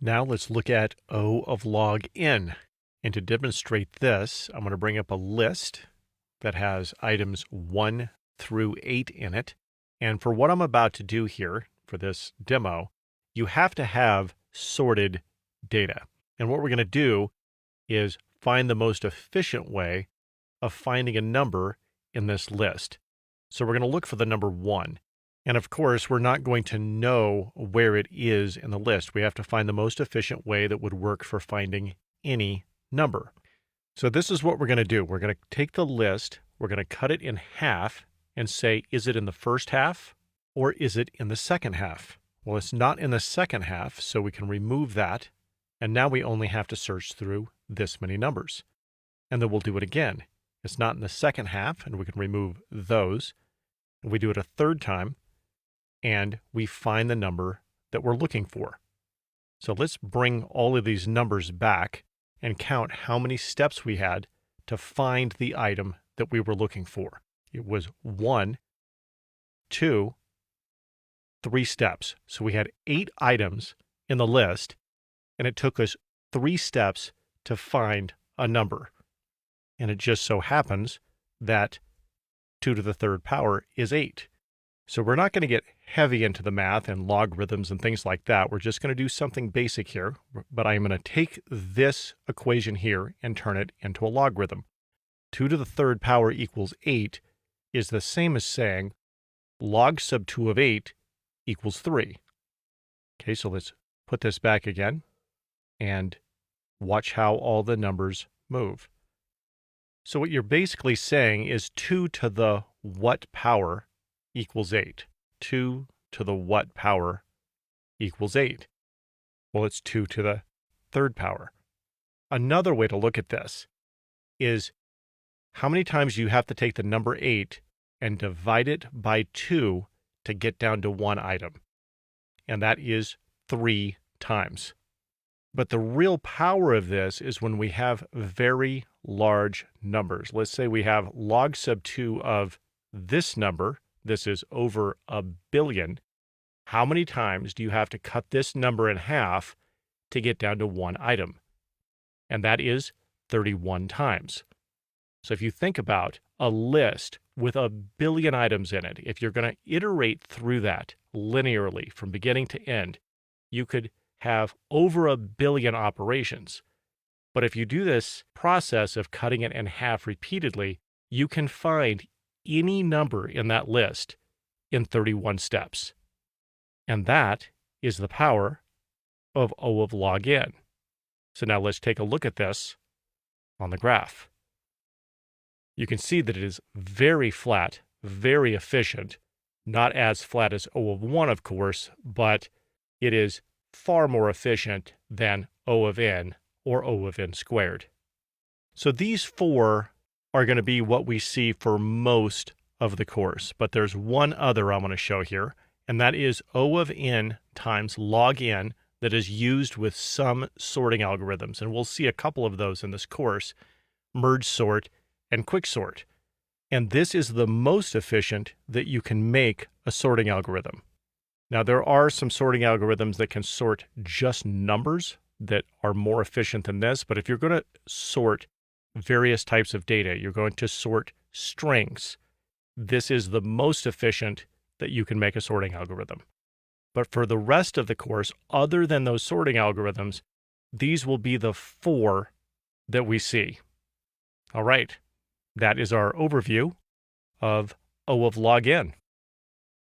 Now let's look at O of log n. And to demonstrate this, I'm going to bring up a list that has items 1 through 8 in it. And for what I'm about to do here, for this demo, you have to have sorted data. And what we're going to do is find the most efficient way of finding a number in this list. So we're going to look for the number 1. And of course, we're not going to know where it is in the list. We have to find the most efficient way that would work for finding any number. So this is what we're going to do. We're going to take the list, we're going to cut it in half and say, is it in the first half or is it in the second half? Well, it's not in the second half, so we can remove that. And now we only have to search through this many numbers. And then we'll do it again. It's not in the second half, and we can remove those. And we do it a third time, and we find the number that we're looking for. So let's bring all of these numbers back and count how many steps we had to find the item that we were looking for. It was 1, 2, 3 steps. So we had 8 items in the list, and it took us 3 steps to find a number. And it just so happens that 2 to the third power is 8. So we're not going to get heavy into the math and logarithms and things like that. We're just going to do something basic here, but I'm going to take this equation here and turn it into a logarithm. 2 to the third power equals 8 is the same as saying log sub 2 of 8 equals 3. Okay, so let's put this back again and watch how all the numbers move. So what you're basically saying is 2 to the what power equals 8. 2 to the what power equals 8. Well, it's 2 to the third power. Another way to look at this is how many times you have to take the number 8 and divide it by 2 to get down to one item. And that is 3 times. But the real power of this is when we have very large numbers. Let's say we have log sub 2 of this number. This is over 1 billion. How many times do you have to cut this number in half to get down to one item? And that is 31 times. So if you think about a list with 1 billion items in it, if you're going to iterate through that linearly from beginning to end, you could have over 1 billion operations. But if you do this process of cutting it in half repeatedly, you can find any number in that list in 31 steps. And that is the power of O of log n. So now let's take a look at this on the graph. You can see that it is very flat, very efficient, not as flat as O of 1, of course, but it is far more efficient than O of n or O of n squared. So these 4 are going to be what we see for most of the course, but there's one other I want to show here, and that is O of n times log n that is used with some sorting algorithms, and we'll see a couple of those in this course, merge sort and quick sort. And this is the most efficient that you can make a sorting algorithm. Now, there are some sorting algorithms that can sort just numbers that are more efficient than this, but if you're going to sort various types of data, you're going to sort strings, this is the most efficient that you can make a sorting algorithm. But for the rest of the course, other than those sorting algorithms, these will be the 4 that we see. All right, that is our overview of O of log n.